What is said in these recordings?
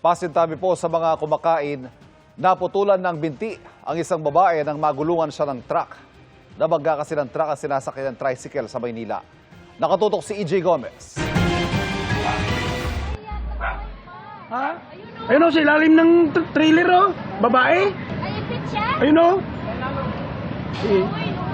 Pasintabi po sa mga kumakain, naputulan ng binti ang isang babae nang magulungan siya ng truck. Nabangga kasi ng truck ang sinasakyan ng tricycle sa Maynila. Nakatutok si EJ Gomez. Ha? Ayun o, sa ilalim ng trailer o. Babae. Ayun o.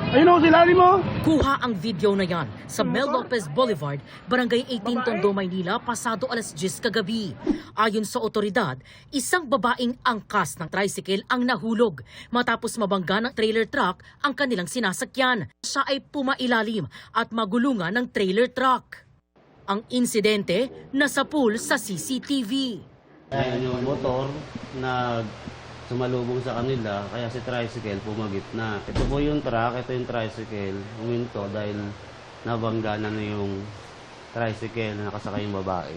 Ayun o, sa ilalim o. Kuha ang video na yan sa Mel Lopez Boulevard, Barangay 18, Tondo, Maynila, pasado alas 10 kagabi. Ayon sa otoridad, isang babaeng angkas ng tricycle ang nahulog matapos mabangga ng trailer truck ang kanilang sinasakyan. Siya ay pumailalim at magulungan ng trailer truck. Ang insidente nasa pool sa CCTV. Ayan yung motor na sumalubong sa kanila, kaya si tricycle pumagit na. Ito po yung truck, ito yung tricycle, huminto dahil nabangga na yung tricycle na nakasakay yung babae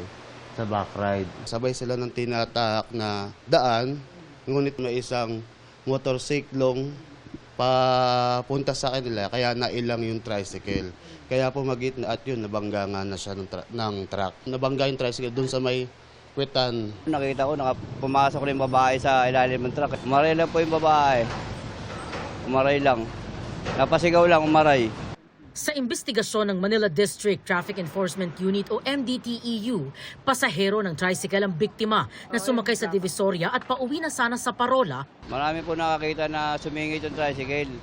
sa back ride. Sabay sila ng tinatak na daan, ngunit may isang motorsiklong papunta sa kanila, kaya nailang yung tricycle. Kaya pumagit na at yun, nabangga nga na siya ng truck. Nabangga yung tricycle dun sa may Kwitan. Nakita ko, pumasok rin yung babae sa ilalim ng truck. Umaray lang po yung babae. Umaray lang. Napasigaw lang, umaray. Sa investigasyon ng Manila District Traffic Enforcement Unit o MDTEU, pasahero ng tricycle ang biktima na sumakay sa Divisoria at pauwi na sana sa Parola. Marami po nakakita na sumingit yung tricycle.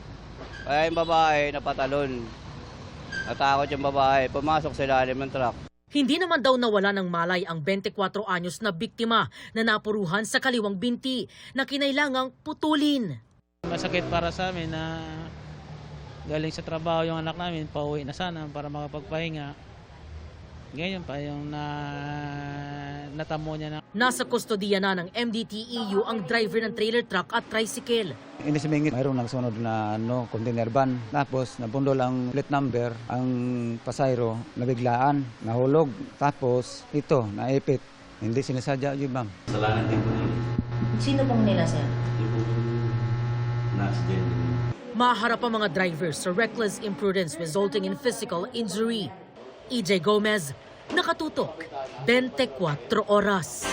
Kaya yung babae napatalon. Natakot yung babae, pumasok sa ilalim ng truck. Hindi naman daw nawala ng malay ang 24 anyos na biktima na napuruhan sa kaliwang binti na kinailangang putulin. Masakit para sa amin na galing sa trabaho yung anak namin, pauwi na sana para makapagpahinga. Ngayon pa yung natamo niya na. Nasa kustodiya na ng MDTEU ang driver ng trailer truck at tricycle. Hindi sumingit, mayroong nagsunod na container van. Tapos nabundol ang plate number, ang pasayro nabiglaan, nahulog. Tapos ito, naipit. Hindi sinasadya yun, ma'am. Salamat din po yun. Sino pong nila, sir? Yung po na-accident. Maharap ang mga drivers sa reckless imprudence resulting in physical injury. EJ Gomez, nakatutok, 24 oras.